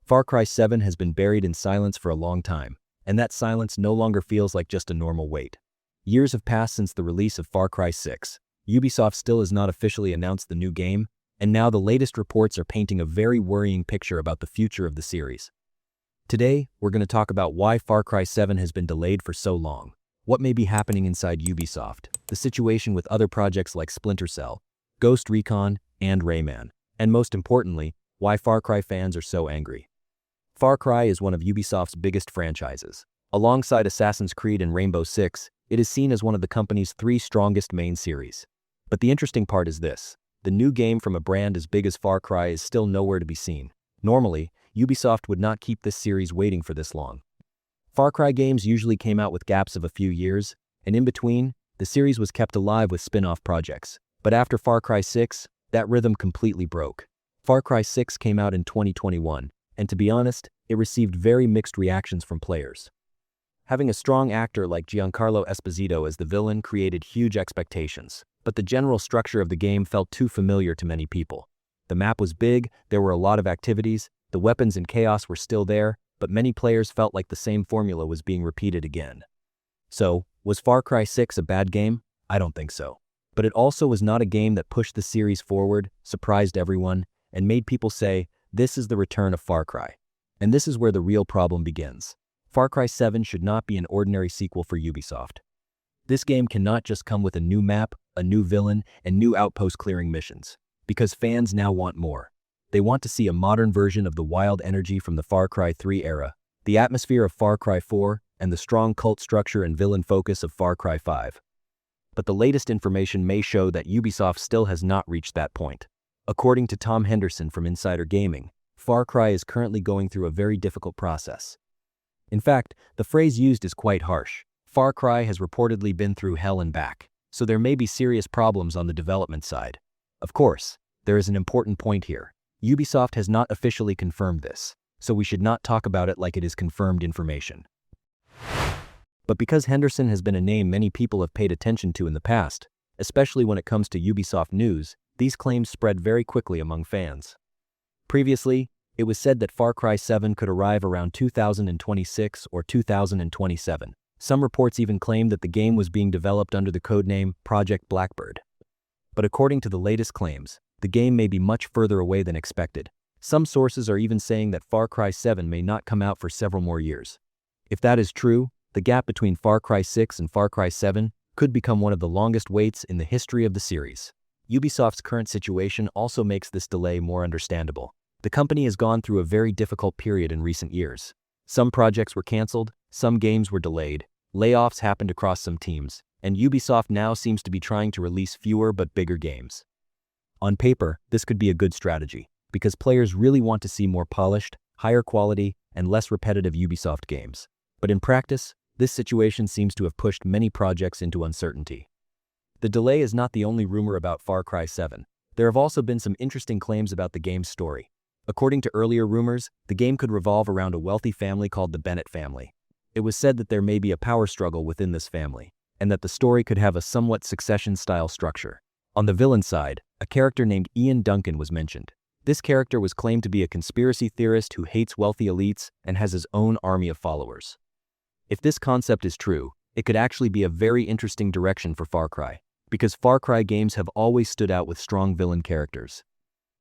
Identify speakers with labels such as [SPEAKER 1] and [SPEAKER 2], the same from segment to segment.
[SPEAKER 1] Far Cry 7 has been buried in silence for a long time, and that silence no longer feels like just a normal wait. Years have passed since the release of Far Cry 6. Ubisoft still has not officially announced the new game, and now the latest reports are painting a very worrying picture about the future of the series. Today, we're going to talk about why Far Cry 7 has been delayed for so long, what may be happening inside Ubisoft, the situation with other projects like Splinter Cell, Ghost Recon, and Rayman, and most importantly, why Far Cry fans are so angry. Far Cry is one of Ubisoft's biggest franchises. Alongside Assassin's Creed and Rainbow Six, it is seen as one of the company's 3 strongest main series. But the interesting part is this: the new game from a brand as big as Far Cry is still nowhere to be seen. Normally, Ubisoft would not keep this series waiting for this long. Far Cry games usually came out with gaps of a few years, and in between, the series was kept alive with spin-off projects. But after Far Cry 6, that rhythm completely broke. Far Cry 6 came out in 2021, and to be honest, it received very mixed reactions from players. Having a strong actor like Giancarlo Esposito as the villain created huge expectations, but the general structure of the game felt too familiar to many people. The map was big, there were a lot of activities, the weapons and chaos were still there, but many players felt like the same formula was being repeated again. So, was Far Cry 6 a bad game? I don't think so. But it also was not a game that pushed the series forward, surprised everyone, and made people say, "This is the return of Far Cry." And this is where the real problem begins. Far Cry 7 should not be an ordinary sequel for Ubisoft. This game cannot just come with a new map, a new villain, and new outpost clearing missions. Because fans now want more. They want to see a modern version of the wild energy from the Far Cry 3 era, the atmosphere of Far Cry 4, and the strong cult structure and villain focus of Far Cry 5. But the latest information may show that Ubisoft still has not reached that point. According to Tom Henderson from Insider Gaming, Far Cry is currently going through a very difficult process. In fact, the phrase used is quite harsh. Far Cry has reportedly been through hell and back, so there may be serious problems on the development side. Of course, there is an important point here. Ubisoft has not officially confirmed this, so we should not talk about it like it is confirmed information. But because Henderson has been a name many people have paid attention to in the past, especially when it comes to Ubisoft news, these claims spread very quickly among fans. Previously, it was said that Far Cry 7 could arrive around 2026 or 2027. Some reports even claimed that the game was being developed under the codename Project Blackbird. But according to the latest claims, the game may be much further away than expected. Some sources are even saying that Far Cry 7 may not come out for several more years. If that is true, the gap between Far Cry 6 and Far Cry 7 could become one of the longest waits in the history of the series. Ubisoft's current situation also makes this delay more understandable. The company has gone through a very difficult period in recent years. Some projects were canceled, some games were delayed, layoffs happened across some teams, and Ubisoft now seems to be trying to release fewer but bigger games. On paper, this could be a good strategy, because players really want to see more polished, higher quality, and less repetitive Ubisoft games. But in practice, this situation seems to have pushed many projects into uncertainty. The delay is not the only rumor about Far Cry 7. There have also been some interesting claims about the game's story. According to earlier rumors, the game could revolve around a wealthy family called the Bennett family. It was said that there may be a power struggle within this family, and that the story could have a somewhat Succession-style structure. On the villain side, a character named Ian Duncan was mentioned. This character was claimed to be a conspiracy theorist who hates wealthy elites and has his own army of followers. If this concept is true, it could actually be a very interesting direction for Far Cry, because Far Cry games have always stood out with strong villain characters.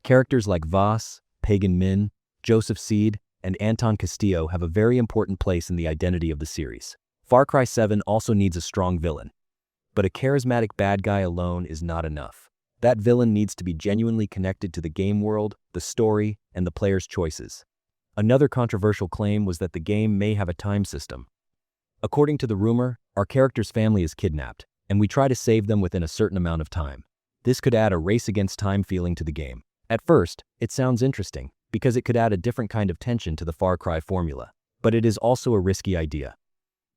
[SPEAKER 1] Characters like Voss, Pagan Min, Joseph Seed, and Anton Castillo have a very important place in the identity of the series. Far Cry 7 also needs a strong villain. But a charismatic bad guy alone is not enough. That villain needs to be genuinely connected to the game world, the story, and the player's choices. Another controversial claim was that the game may have a time system. According to the rumor, our character's family is kidnapped, and we try to save them within a certain amount of time. This could add a race against time feeling to the game. At first, it sounds interesting, because it could add a different kind of tension to the Far Cry formula. But it is also a risky idea.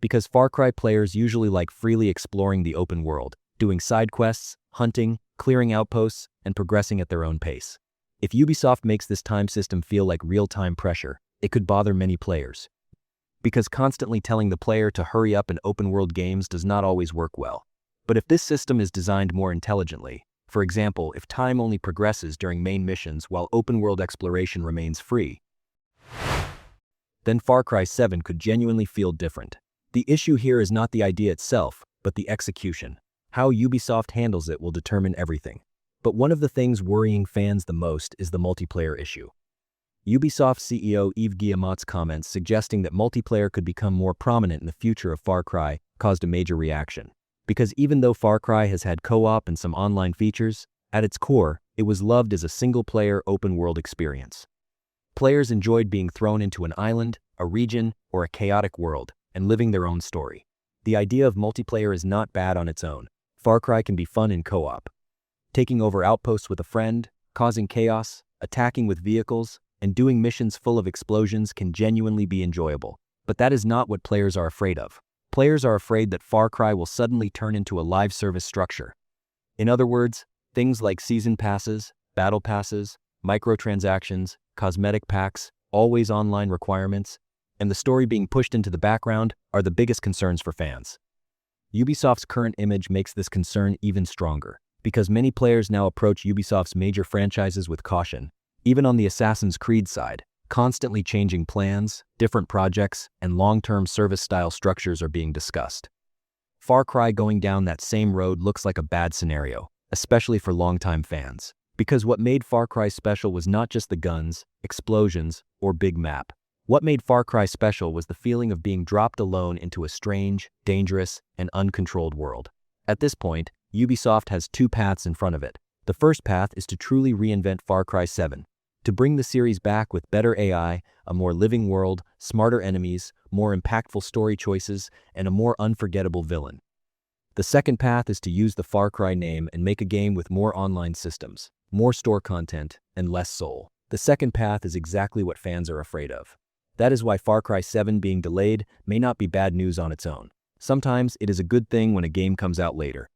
[SPEAKER 1] Because Far Cry players usually like freely exploring the open world, doing side quests, hunting, clearing outposts, and progressing at their own pace. If Ubisoft makes this time system feel like real-time pressure, it could bother many players. Because constantly telling the player to hurry up in open-world games does not always work well. But if this system is designed more intelligently, for example, if time only progresses during main missions while open-world exploration remains free, then Far Cry 7 could genuinely feel different. The issue here is not the idea itself, but the execution. How Ubisoft handles it will determine everything. But one of the things worrying fans the most is the multiplayer issue. Ubisoft CEO Yves Guillemot's comments suggesting that multiplayer could become more prominent in the future of Far Cry caused a major reaction. Because even though Far Cry has had co-op and some online features, at its core, it was loved as a single-player open-world experience. Players enjoyed being thrown into an island, a region, or a chaotic world, and living their own story. The idea of multiplayer is not bad on its own. Far Cry can be fun in co-op. Taking over outposts with a friend, causing chaos, attacking with vehicles, and doing missions full of explosions can genuinely be enjoyable. But that is not what players are afraid of. Players are afraid that Far Cry will suddenly turn into a live service structure. In other words, things like season passes, battle passes, microtransactions, cosmetic packs, always online requirements, and the story being pushed into the background are the biggest concerns for fans. Ubisoft's current image makes this concern even stronger, because many players now approach Ubisoft's major franchises with caution. Even on the Assassin's Creed side, constantly changing plans, different projects, and long-term service-style structures are being discussed. Far Cry going down that same road looks like a bad scenario, especially for longtime fans, because what made Far Cry special was not just the guns, explosions, or big map. What made Far Cry special was the feeling of being dropped alone into a strange, dangerous, and uncontrolled world. At this point, Ubisoft has two paths in front of it. The first path is to truly reinvent Far Cry 7, to bring the series back with better AI, a more living world, smarter enemies, more impactful story choices, and a more unforgettable villain. The second path is to use the Far Cry name and make a game with more online systems, more store content, and less soul. The second path is exactly what fans are afraid of. That is why Far Cry 7 being delayed may not be bad news on its own. Sometimes it is a good thing when a game comes out later.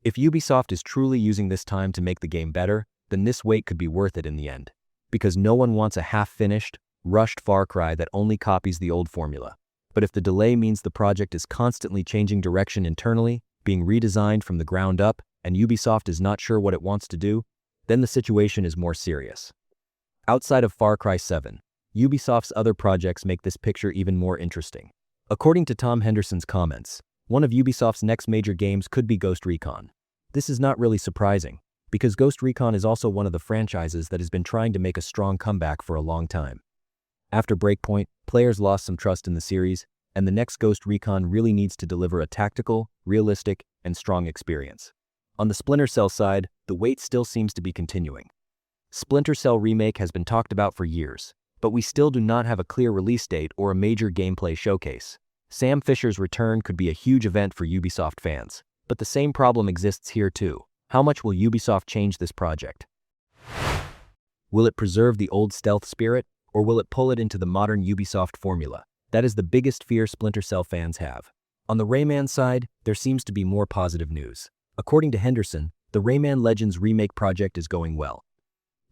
[SPEAKER 1] If Ubisoft is truly using this time to make the game better, then this wait could be worth it in the end. Because no one wants a half-finished, rushed Far Cry that only copies the old formula. But if the delay means the project is constantly changing direction internally, being redesigned from the ground up, and Ubisoft is not sure what it wants to do, then the situation is more serious. Outside of Far Cry 7, Ubisoft's other projects make this picture even more interesting. According to Tom Henderson's comments, one of Ubisoft's next major games could be Ghost Recon. This is not really surprising, because Ghost Recon is also one of the franchises that has been trying to make a strong comeback for a long time. After Breakpoint, players lost some trust in the series, and the next Ghost Recon really needs to deliver a tactical, realistic, and strong experience. On the Splinter Cell side, the wait still seems to be continuing. Splinter Cell Remake has been talked about for years, but we still do not have a clear release date or a major gameplay showcase. Sam Fisher's return could be a huge event for Ubisoft fans, but the same problem exists here too. How much will Ubisoft change this project? Will it preserve the old stealth spirit, or will it pull it into the modern Ubisoft formula? That is the biggest fear Splinter Cell fans have. On the Rayman side, there seems to be more positive news. According to Henderson, the Rayman Legends remake project is going well.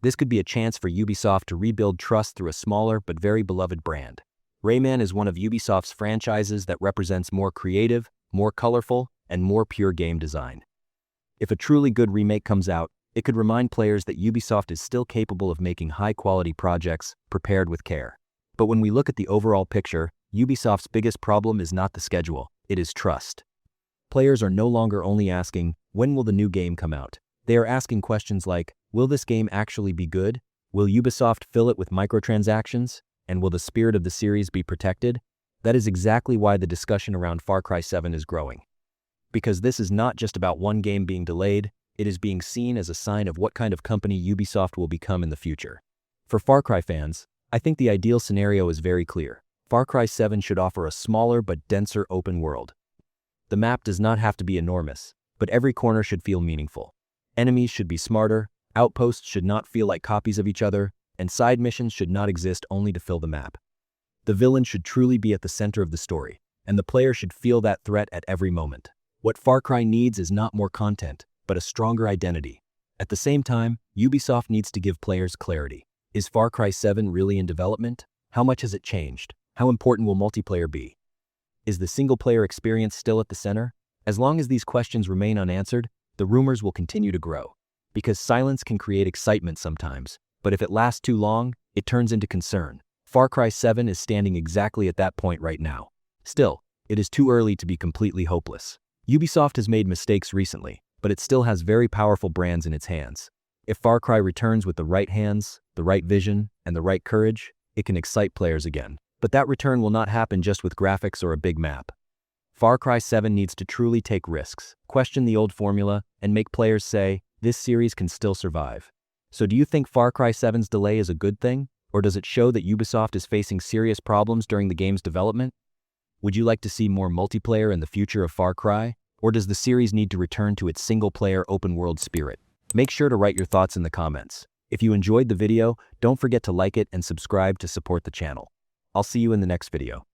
[SPEAKER 1] This could be a chance for Ubisoft to rebuild trust through a smaller but very beloved brand. Rayman is one of Ubisoft's franchises that represents more creative, more colorful, and more pure game design. If a truly good remake comes out, it could remind players that Ubisoft is still capable of making high-quality projects, prepared with care. But when we look at the overall picture, Ubisoft's biggest problem is not the schedule, it is trust. Players are no longer only asking, when will the new game come out? They are asking questions like, will this game actually be good? Will Ubisoft fill it with microtransactions? And will the spirit of the series be protected? That is exactly why the discussion around Far Cry 7 is growing. Because this is not just about one game being delayed, it is being seen as a sign of what kind of company Ubisoft will become in the future. For Far Cry fans, I think the ideal scenario is very clear. Far Cry 7 should offer a smaller but denser open world. The map does not have to be enormous, but every corner should feel meaningful. Enemies should be smarter, outposts should not feel like copies of each other, and side missions should not exist only to fill the map. The villain should truly be at the center of the story, and the player should feel that threat at every moment. What Far Cry needs is not more content, but a stronger identity. At the same time, Ubisoft needs to give players clarity. Is Far Cry 7 really in development? How much has it changed? How important will multiplayer be? Is the single-player experience still at the center? As long as these questions remain unanswered, the rumors will continue to grow. Because silence can create excitement sometimes, but if it lasts too long, it turns into concern. Far Cry 7 is standing exactly at that point right now. Still, it is too early to be completely hopeless. Ubisoft has made mistakes recently, but it still has very powerful brands in its hands. If Far Cry returns with the right hands, the right vision, and the right courage, it can excite players again. But that return will not happen just with graphics or a big map. Far Cry 7 needs to truly take risks, question the old formula, and make players say, this series can still survive. So do you think Far Cry 7's delay is a good thing? Or does it show that Ubisoft is facing serious problems during the game's development? Would you like to see more multiplayer in the future of Far Cry? Or does the series need to return to its single-player open-world spirit? Make sure to write your thoughts in the comments. If you enjoyed the video, don't forget to like it and subscribe to support the channel. I'll see you in the next video.